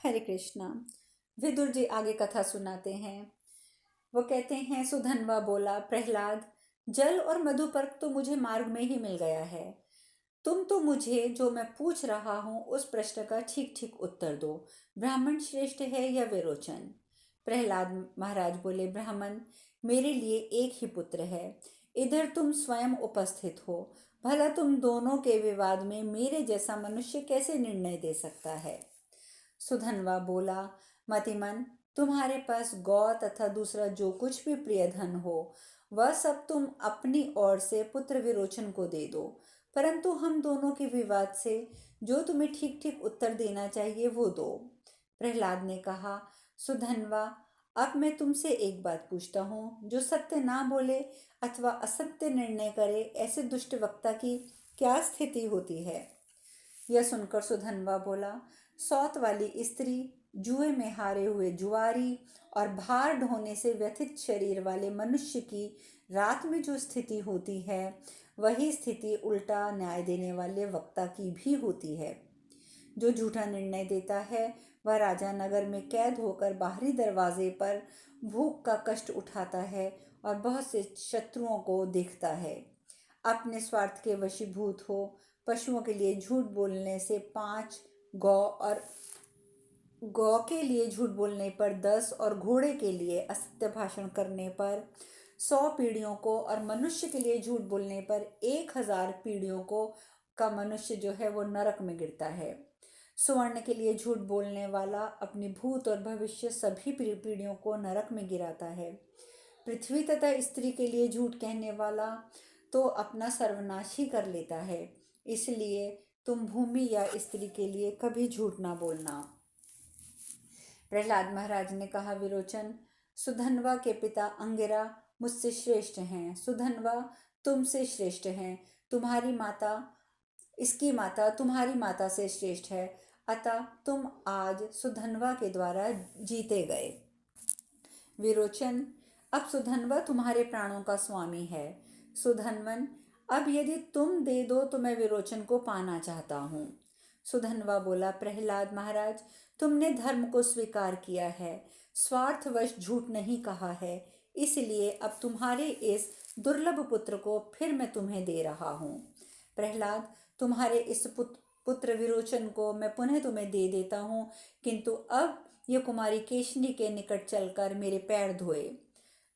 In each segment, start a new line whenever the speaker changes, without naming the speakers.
हरे कृष्णा। विदुर जी आगे कथा सुनाते हैं। वो कहते हैं, सुधन्वा बोला, प्रहलाद, जल और मधुपर्क तो मुझे मार्ग में ही मिल गया है। तुम तो मुझे जो मैं पूछ रहा हूँ उस प्रश्न का ठीक ठीक उत्तर दो। ब्राह्मण श्रेष्ठ है या विरोचन? प्रहलाद महाराज बोले, ब्राह्मण मेरे लिए एक ही पुत्र है। इधर तुम स्वयं उपस्थित हो, भला तुम दोनों के विवाद में मेरे जैसा मनुष्य कैसे निर्णय दे सकता है? सुधन्वा बोला, मतिमन, तुम्हारे पास गौ तथा दूसरा जो कुछ भी प्रिय धन हो वह सब तुम अपनी ओर से पुत्र विरोचन को दे दो, परंतु हम दोनों के विवाद से जो तुम्हें ठीक ठीक उत्तर देना चाहिए वो दो। प्रहलाद ने कहा, सुधन्वा, अब मैं तुमसे एक बात पूछता हूँ। जो सत्य ना बोले अथवा असत्य निर्णय करे, ऐसे दुष्ट वक्ता की क्या स्थिति होती है? यह सुनकर सुधन्वा बोला, सौत वाली स्त्री, जुए में हारे हुए जुआरी और भार ढोने से व्यथित शरीर वाले मनुष्य की रात में जो स्थिति होती है वही स्थिति उल्टा न्याय देने वाले वक्ता की भी होती है। जो झूठा निर्णय देता है वह राजा नगर में कैद होकर बाहरी दरवाजे पर भूख का कष्ट उठाता है और बहुत से शत्रुओं को देखता है। अपने स्वार्थ के वशीभूत हो पशुओं के लिए झूठ बोलने से 5, गौ के लिए झूठ बोलने पर 10 और घोड़े के लिए असत्य भाषण करने पर 100 पीढ़ियों को और मनुष्य के लिए झूठ बोलने पर 1000 पीढ़ियों को का मनुष्य जो है वो नरक में गिरता है। स्वर्ण के लिए झूठ बोलने वाला अपनी भूत और भविष्य सभी पीढ़ियों को नरक में गिराता है। पृथ्वी तथा स्त्री के लिए झूठ कहने वाला तो अपना सर्वनाश ही कर लेता है। इसलिए तुम भूमि या स्त्री के लिए कभी झूठ ना बोलना। प्रहलाद महाराज ने कहा, विरोचन, सुधन्वा के पिता अंगिरा मुझसे श्रेष्ठ हैं। सुधन्वा तुमसे श्रेष्ठ हैं। इसकी माता तुम्हारी माता से श्रेष्ठ है, अतः तुम आज सुधन्वा के द्वारा जीते गए। विरोचन, अब सुधन्वा तुम्हारे प्राणों का स्वामी है। सुधन्वन, अब यदि तुम दे दो तो मैं विरोचन को पाना चाहता हूँ। सुधन्वा बोला, प्रहलाद महाराज, तुमने धर्म को स्वीकार किया है, स्वार्थवश झूठ नहीं कहा है, इसलिए अब तुम्हारे इस दुर्लभ पुत्र को फिर मैं तुम्हें दे रहा हूँ। प्रहलाद, तुम्हारे इस पुत्र विरोचन को मैं पुनः तुम्हें दे देता हूँ, किंतु अब यह कुमारी केशनी के निकट चलकर मेरे पैर धोए।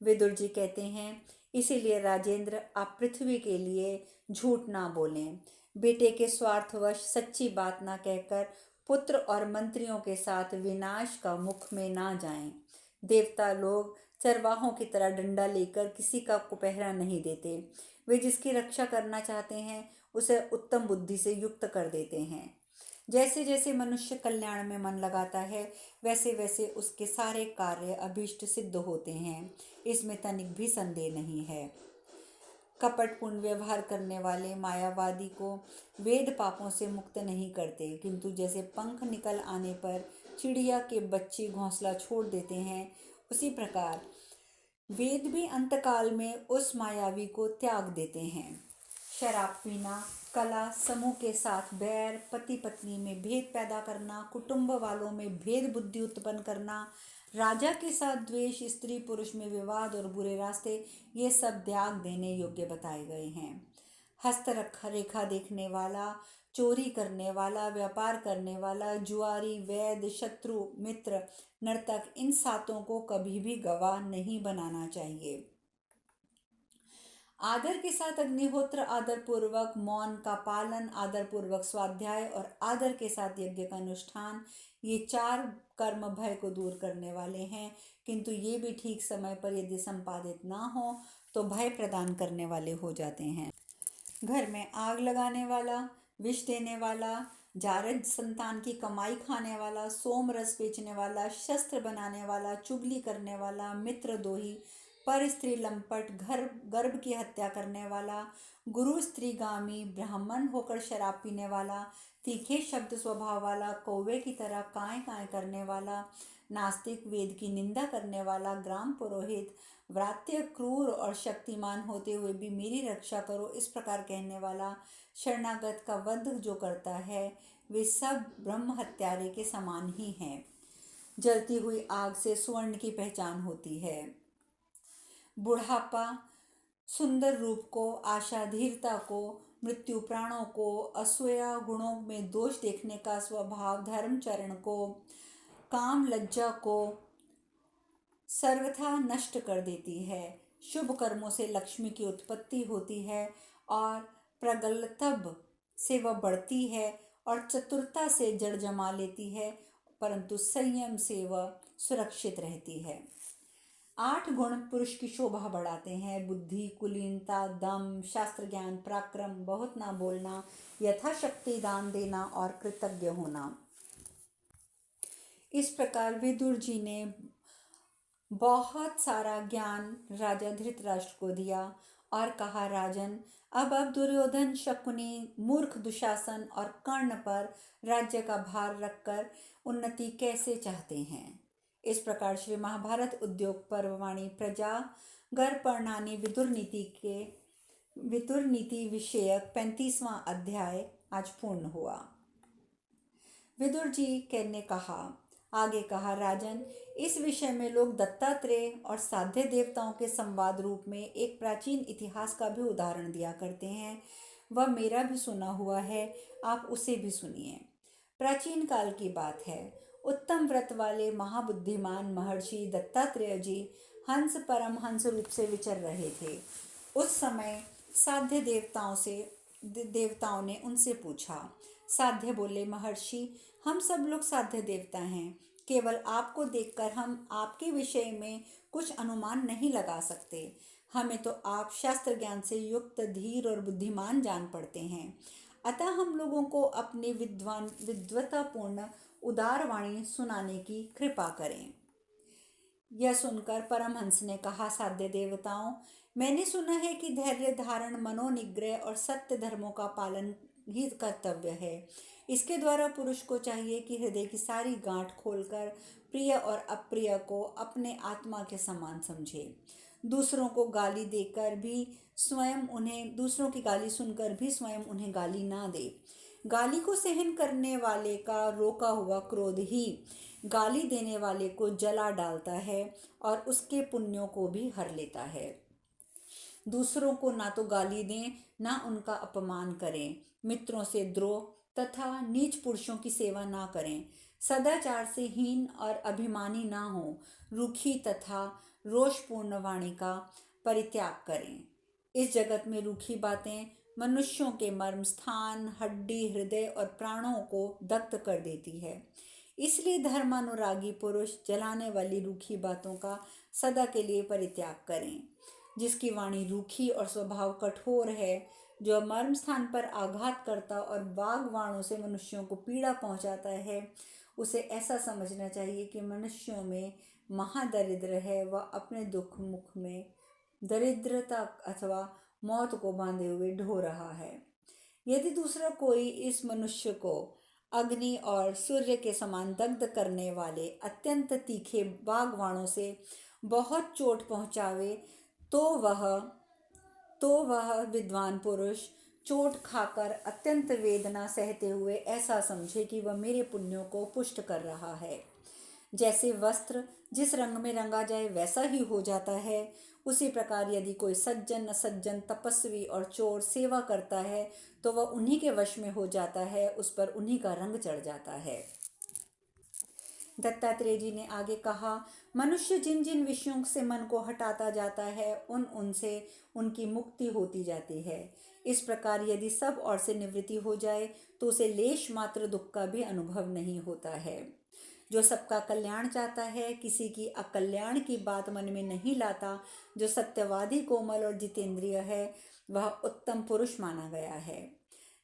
विदुर जी कहते हैं, इसीलिए राजेंद्र, आप पृथ्वी के लिए झूठ ना बोलें। बेटे के स्वार्थवश सच्ची बात ना कहकर पुत्र और मंत्रियों के साथ विनाश का मुख में ना जाएं। देवता लोग चरवाहों की तरह डंडा लेकर किसी का पहरा नहीं देते। वे जिसकी रक्षा करना चाहते हैं उसे उत्तम बुद्धि से युक्त कर देते हैं। जैसे जैसे मनुष्य कल्याण में मन लगाता है वैसे वैसे उसके सारे कार्य अभीष्ट सिद्ध होते हैं, इसमें तनिक भी संदेह नहीं है। कपटपूर्ण व्यवहार करने वाले मायावादी को वेद पापों से मुक्त नहीं करते, किंतु जैसे पंख निकल आने पर चिड़िया के बच्चे घोंसला छोड़ देते हैं, उसी प्रकार वेद भी अंतकाल में उस मायावी को त्याग देते हैं। शराब पीना, कला, समूह के साथ बैर, पति पत्नी में भेद पैदा करना, कुटुंब वालों में भेद बुद्धि उत्पन्न करना, राजा के साथ द्वेष, स्त्री पुरुष में विवाद और बुरे रास्ते, ये सब त्याग देने योग्य बताए गए हैं। हस्त रेखा देखने वाला, चोरी करने वाला, व्यापार करने वाला, जुआरी, वैद, शत्रु, मित्र, नर्तक, इन सातों को कभी भी गवाह नहीं बनाना चाहिए। आदर के साथ अग्निहोत्र, आदर पूर्वक मौन का पालन, आदर पूर्वक स्वाध्याय और आदर के साथ यज्ञ का अनुष्ठान, ये 4 कर्म भय को दूर करने वाले हैं, किंतु ये भी ठीक समय पर यदि संपादित ना हो तो भय प्रदान करने वाले हो जाते हैं। घर में आग लगाने वाला, विष देने वाला, जारज संतान की कमाई खाने वाला, सोम रस बेचने वाला, शस्त्र बनाने वाला, चुगली करने वाला, मित्रद्रोही, पर स्त्री लंपट, गर्भ की हत्या करने वाला, गुरु स्त्रीगामी, ब्राह्मण होकर शराब पीने वाला, तीखे शब्द स्वभाव वाला, कौवे की तरह काएं काएं करने वाला, नास्तिक, वेद की निंदा करने वाला, ग्राम पुरोहित, व्रात्य, क्रूर और शक्तिमान होते हुए भी मेरी रक्षा करो इस प्रकार कहने वाला, शरणागत का वध जो करता है, वे सब ब्रह्म हत्यारे के समान ही हैं। जलती हुई आग से स्वर्ण की पहचान होती है। बुढ़ापा सुंदर रूप को, आशा धीरता को, मृत्यु प्राणों को, असूया गुणों में दोष देखने का स्वभाव धर्मचरण को, काम लज्जा को सर्वथा नष्ट कर देती है। शुभ कर्मों से लक्ष्मी की उत्पत्ति होती है और प्रगल्भता से वह बढ़ती है और चतुरता से जड़ जमा लेती है, परंतु संयम से वह सुरक्षित रहती है। 8 गुण पुरुष की शोभा बढ़ाते हैं: बुद्धि, कुलीनता, दम, शास्त्र ज्ञान, पराक्रम, बहुत ना बोलना, यथाशक्ति दान देना और कृतज्ञ होना। इस प्रकार विदुर जी ने बहुत सारा ज्ञान राजा धृतराष्ट्र को दिया और कहा, राजन, अब दुर्योधन, शकुनी, मूर्ख दुशासन और कर्ण पर राज्य का भार रखकर उन्नति कैसे चाहते हैं। इस प्रकार श्री महाभारत उद्योग पर्ववाणी प्रजागर परणानी विदुर नीति विषयक 35वां अध्याय आज पूर्ण हुआ। विदुर जी ने आगे कहा, राजन, इस विषय में लोग दत्तात्रेय और साध्य देवताओं के संवाद रूप में एक प्राचीन इतिहास का भी उदाहरण दिया करते हैं। वह मेरा भी सुना हुआ है, आप उसे भी सुनिए। प्राचीन काल की बात है। उत्तम व्रत वाले महाबुद्धिमान महर्षि दत्तात्रेय जी हंस परमहंस रूप से विचर रहे थे। उस समय साध्य देवताओं ने उनसे पूछा। साध्य बोले, महर्षि, हम सब लोग साध्य देवता हैं। केवल आपको देखकर हम आपके विषय में कुछ अनुमान नहीं लगा सकते। हमें तो आप शास्त्र ज्ञान से युक्त, धीर और बुद्धिमान जान पड़ते हैं। अतः हम लोगों को अपनी विद्वतापूर्ण उदार वाणी सुनाने की कृपा करें। यह सुनकर परमहंस ने कहा, साध्य देवताओं, मैंने सुना है कि धैर्य धारण, मनोनिग्रह और सत्य धर्मों का पालन ही कर्तव्य है। इसके द्वारा पुरुष को चाहिए कि हृदय की सारी गांठ खोलकर प्रिय और अप्रिय को अपने आत्मा के समान समझे। दूसरों की गाली सुनकर भी स्वयं उन्हें गाली ना दे। गाली को सहन करने वाले का रोका हुआ क्रोध ही गाली देने वाले को जला डालता है और उसके पुण्यों को भी हर लेता है। दूसरों को ना तो गाली दें, ना उनका अपमान करें। मित्रों से द्रोह तथा नीच पुरुषों की सेवा ना करें। सदाचार से हीन और अभिमानी ना हो। रूखी तथा रोषपूर्ण वाणी का परित्याग करें। इस जगत में रूखी बातें मनुष्यों के मर्म स्थान, हड्डी, हृदय और प्राणों को दग्ध कर देती है। इसलिए धर्मानुरागी पुरुष जलाने वाली रूखी बातों का सदा के लिए परित्याग करें। जिसकी वाणी रूखी और स्वभाव कठोर है, जो मर्म स्थान पर आघात करता और वाग्वाणों से मनुष्यों को पीड़ा पहुंचाता है, उसे ऐसा समझना चाहिए कि मनुष्यों में महादरिद्र है। वह अपने दुख मुख में दरिद्रता अथवा मौत को बांधे हुए ढो रहा है। यदि दूसरा कोई इस मनुष्य को अग्नि और सूर्य के समान दग्ध करने वाले अत्यंत तीखे वाग्वाणों से बहुत चोट पहुंचावे, तो वह विद्वान पुरुष चोट खाकर अत्यंत वेदना सहते हुए ऐसा समझे कि वह मेरे पुण्यों को पुष्ट कर रहा है। जैसे वस्त्र जिस रंग में रंगा जाए वैसा ही हो जाता है, उसी प्रकार यदि कोई सज्जन, असज्जन, तपस्वी और चोर सेवा करता है तो वह उन्हीं के वश में हो जाता है, उस पर उन्हीं का रंग चढ़ जाता है। दत्तात्रेय जी ने आगे कहा, मनुष्य जिन जिन विषयों से मन को हटाता जाता है उनसे उनकी मुक्ति होती जाती है। इस प्रकार यदि सब ओर से निवृत्ति हो जाए तो उसे लेश मात्र दुख का भी अनुभव नहीं होता है। जो सबका कल्याण चाहता है, किसी की अकल्याण की बात मन में नहीं लाता, जो सत्यवादी, कोमल और जितेंद्रिय है, वह उत्तम पुरुष माना गया है।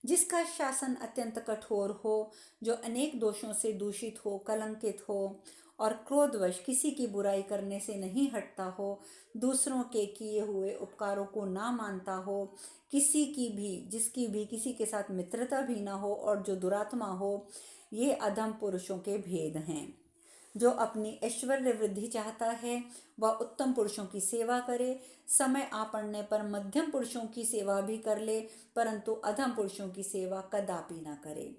जिसका शासन अत्यंत कठोर हो, जो अनेक दोषों से दूषित हो, कलंकित हो और क्रोधवश किसी की बुराई करने से नहीं हटता हो, दूसरों के किए हुए उपकारों को ना मानता हो, जिसकी भी किसी के साथ मित्रता भी ना हो और जो दुरात्मा हो, ये अधम पुरुषों के भेद हैं। जो अपनी ऐश्वर्य वृद्धि चाहता है वह उत्तम पुरुषों की सेवा करे, समय आ पड़ने पर मध्यम पुरुषों की सेवा भी कर ले, परंतु अधम पुरुषों की सेवा कदापि न करे।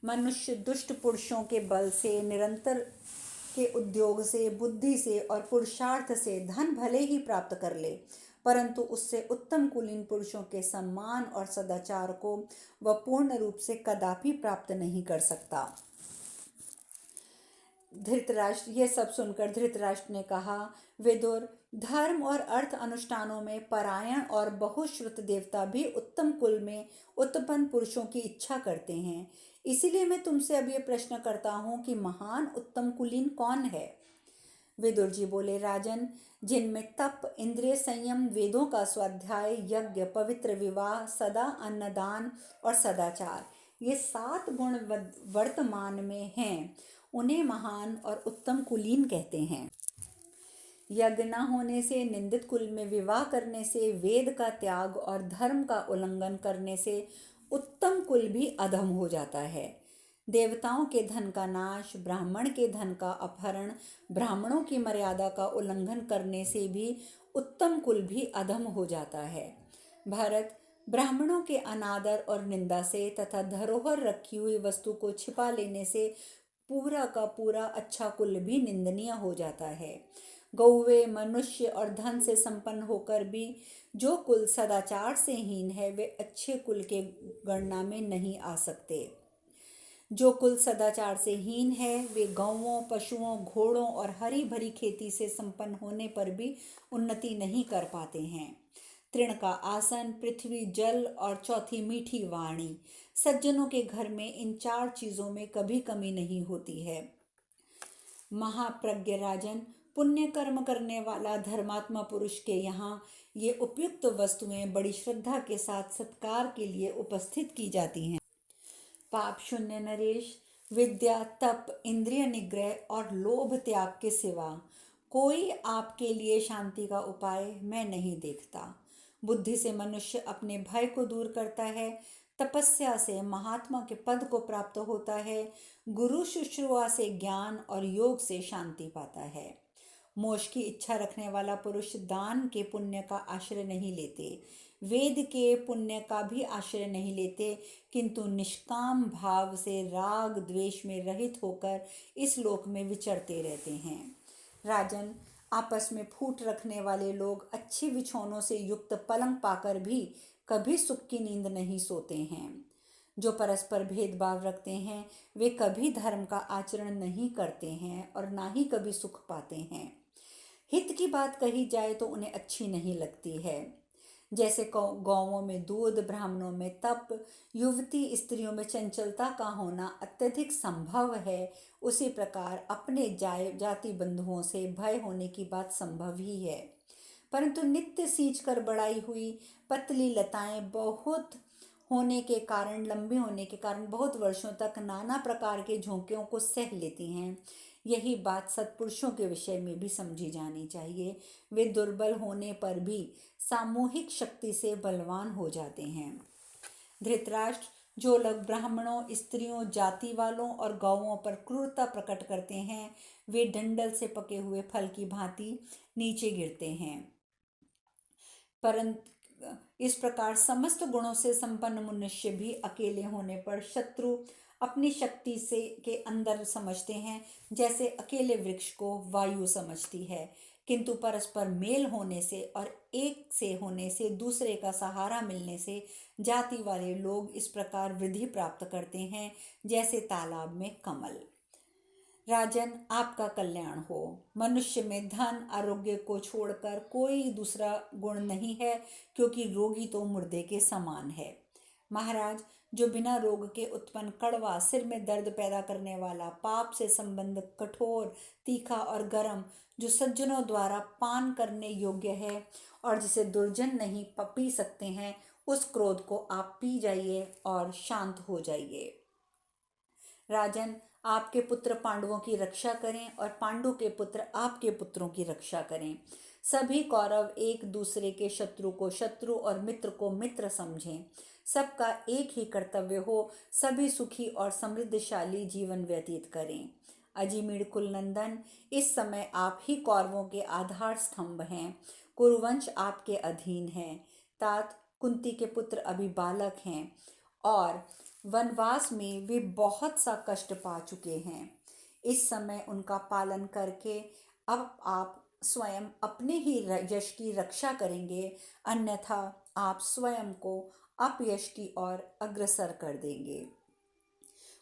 मनुष्य दुष्ट पुरुषों के बल से निरंतर के उद्योग से, बुद्धि से और पुरुषार्थ से धन भले ही प्राप्त कर ले, परंतु उससे उत्तम कुलीन पुरुषों के सम्मान और सदाचार को वह पूर्ण रूप से कदापि प्राप्त नहीं कर सकता। धृतराष्ट्र, यह सब सुनकर धृतराष्ट्र ने कहा, विदुर, धर्म और अर्थ अनुष्ठानों में परायण और बहुश्रुत देवता भी उत्तम कुल में उत्पन्न पुरुषों की इच्छा करते हैं। इसीलिए मैं तुमसे अब ये प्रश्न करता हूँ कि महान उत्तम कुलीन कौन है? विदुर जी बोले, राजन, जिनमें तप, इंद्रिय संयम, वेदों का स्वाध्याय, यज्ञ, पवित्र विवाह, सदा अन्नदान और सदाचार, ये 7 गुण वर्तमान में हैं, उन्हें महान और उत्तम कुलीन कहते हैं। यज्ञ न होने से, निंदित कुल में विवाह करने से, वेद का त्याग और धर्म का उल्लंघन करने से उत्तम कुल भी अधम हो जाता है। देवताओं के धन का नाश, ब्राह्मण के धन का अपहरण, ब्राह्मणों की मर्यादा का उल्लंघन करने से भी उत्तम कुल भी अधम हो जाता है। भरत, ब्राह्मणों के अनादर और निंदा से तथा धरोहर रखी हुई वस्तु को छिपा लेने से पूरा का पूरा अच्छा कुल भी निंदनीय हो जाता है। गौवे, मनुष्य और धन से संपन्न होकर भी जो कुल सदाचार से हीन है, वे अच्छे कुल के गणना में नहीं आ सकते। जो कुल सदाचार से हीन है, वे गौओं, पशुओं, घोड़ों और हरी भरी खेती से संपन्न होने पर भी उन्नति नहीं कर पाते हैं। तृण का आसन, पृथ्वी, जल और चौथी मीठी वाणी, सज्जनों के घर में इन 4 चीजों में कभी कमी नहीं होती है। महाप्रज्ञ राजन, पुण्य कर्म करने वाला धर्मात्मा पुरुष के यहाँ ये उपयुक्त वस्तुएं बड़ी श्रद्धा के साथ सत्कार के लिए उपस्थित की जाती हैं। पाप शून्य नरेश, विद्या, तप, इंद्रिय निग्रह और लोभ त्याग के सिवा कोई आपके लिए शांति का उपाय मैं नहीं देखता। बुद्धि से मनुष्य अपने भय को दूर करता है, तपस्या से महात्मा के पद को प्राप्त होता है, गुरु शुश्रूषा से ज्ञान और योग से शांति पाता है। मोक्ष की इच्छा रखने वाला पुरुष दान के पुण्य का आश्रय नहीं लेते, वेद के पुण्य का भी आश्रय नहीं लेते, किंतु निष्काम भाव से राग द्वेष में रहित होकर इस लोक में विचरते रहते हैं। राजन, आपस में फूट रखने वाले लोग अच्छे बिछौनों से युक्त पलंग पाकर भी कभी सुख की नींद नहीं सोते हैं। जो परस्पर भेदभाव रखते हैं, वे कभी धर्म का आचरण नहीं करते हैं और ना ही कभी सुख पाते हैं। हित की बात कही जाए तो उन्हें अच्छी नहीं लगती है। जैसे गौओं में दूध, ब्राह्मणों में तप, युवती स्त्रियों में चंचलता का होना अत्यधिक संभव है, उसी प्रकार अपने जाति बंधुओं से भय होने की बात संभव ही है। परंतु नित्य सींच कर बढ़ाई हुई पतली लताएं बहुत होने के कारण, लंबी होने के कारण बहुत वर्षों तक नाना प्रकार के झोंकों को सह लेती हैं। यही बात सत्पुरुषों के विषय में भी समझी जानी चाहिए। वे दुर्बल होने पर भी सामूहिक शक्ति से बलवान हो जाते हैं। धृतराष्ट्र, जो लोग ब्राह्मणों, स्त्रियों, जाति वालों और गौओं पर क्रूरता प्रकट करते हैं, वे डंडल से पके हुए फल की भांति नीचे गिरते हैं। परंतु इस प्रकार समस्त गुणों से संपन्न मनुष्य भी अकेले होने पर शत्रु अपनी शक्ति से के अंदर समझते हैं, जैसे अकेले वृक्ष को वायु समझती है। किंतु परस्पर मेल होने से और एक से होने से, दूसरे का सहारा मिलने से जाति वाले लोग इस प्रकार वृद्धि प्राप्त करते हैं, जैसे तालाब में कमल। राजन, आपका कल्याण हो। मनुष्य में धन, आरोग्य को छोड़कर कोई दूसरा गुण नहीं है, क्योंकि रोगी तो मुर्दे के समान है। महाराज, जो बिना रोग के उत्पन्न कड़वा, सिर में दर्द पैदा करने वाला, पाप से संबंध कठोर, तीखा और गर्म, जो सज्जनों द्वारा पान करने योग्य है और जिसे दुर्जन नहीं पी सकते हैं, उस क्रोध को आप पी जाइए और शांत हो जाइए। राजन, आपके पुत्र पांडवों की रक्षा करें और पांडु के पुत्र आपके पुत्रों की रक्षा करें। सभी कौरव एक दूसरे के शत्रु को शत्रु और मित्र को मित्र समझें। सबका एक ही कर्तव्य हो, सभी सुखी और समृद्धशाली जीवन व्यतीत करें। अजीमिड़ कुलनंदन, इस समय आप ही कौरवों के आधार स्तंभ हैं। कुरुवंश आपके अधीन है। तात, कुंती के पुत्र अभी बालक हैं और वनवास में वे बहुत सा कष्ट पा चुके हैं। इस समय उनका पालन करके अब आप स्वयं अपने ही यश की रक्षा करेंगे, अन्यथा आप स्वयं को अपयश की ओर अग्रसर कर देंगे।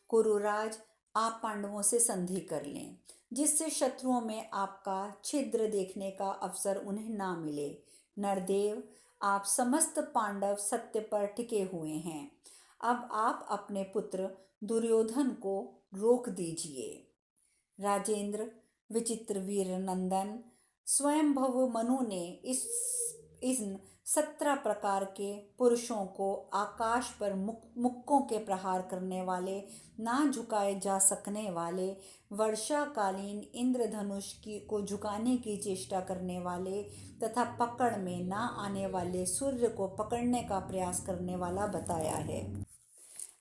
कुरुराज, आप पांडवों से संधि कर लें, जिससे शत्रुओं में आपका छिद्र देखने का अवसर उन्हें ना मिले। नरदेव, आप समस्त पांडव सत्य पर टिके हुए हैं, अब आप अपने पुत्र दुर्योधन को रोक दीजिए। राजेंद्र, विचित्र वीर नंदन, स्वयंभव मनु ने इन 17 प्रकार के पुरुषों को आकाश पर मुक्कों के प्रहार करने वाले, ना झुकाए जा सकने वाले, वर्षाकालीन इंद्रधनुष को झुकाने की चेष्टा करने वाले तथा पकड़ में ना आने वाले सूर्य को पकड़ने का प्रयास करने वाला बताया है।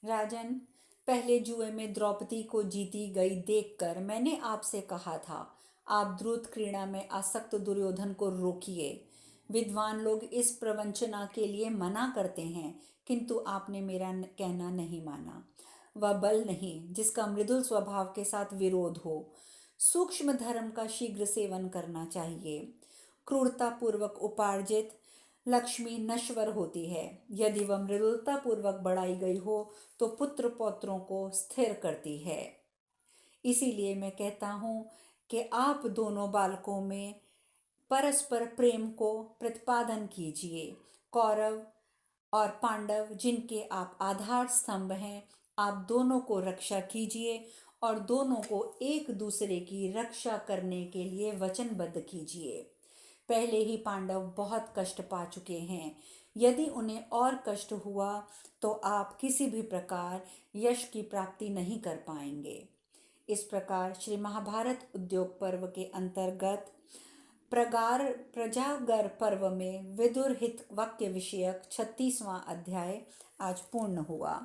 राजन, पहले जुए में द्रौपदी को जीती गई देखकर मैंने आपसे कहा था, आप द्रुत क्रीड़ा में आसक्त दुर्योधन को रोकिए। विद्वान लोग इस प्रवंचना के लिए मना करते हैं, किंतु आपने मेरा कहना नहीं माना। वह बल नहीं जिसका मृदुल स्वभाव के साथ विरोध हो। सूक्ष्म धर्म का शीघ्र सेवन करना चाहिए। क्रूरतापूर्वक उपार्जित लक्ष्मी नश्वर होती है, यदि वह मृदुलतापूर्वक बढ़ाई गई हो तो पुत्र पौत्रों को स्थिर करती है। इसीलिए मैं कहता हूँ कि आप दोनों बालकों में परस्पर प्रेम को प्रतिपादन कीजिए। कौरव और पांडव जिनके आप आधार स्तंभ हैं, आप दोनों को रक्षा कीजिए और दोनों को एक दूसरे की रक्षा करने के लिए वचनबद्ध कीजिए। पहले ही पांडव बहुत कष्ट पा चुके हैं, यदि उन्हें और कष्ट हुआ तो आप किसी भी प्रकार यश की प्राप्ति नहीं कर पाएंगे। इस प्रकार श्री महाभारत उद्योग पर्व के अंतर्गत प्रजागर पर्व में विदुर हित वाक्य विषयक 36वां अध्याय आज पूर्ण हुआ।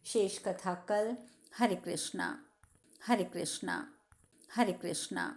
शेष कथा कल। हरे कृष्णा, हरे कृष्णा, हरे कृष्णा।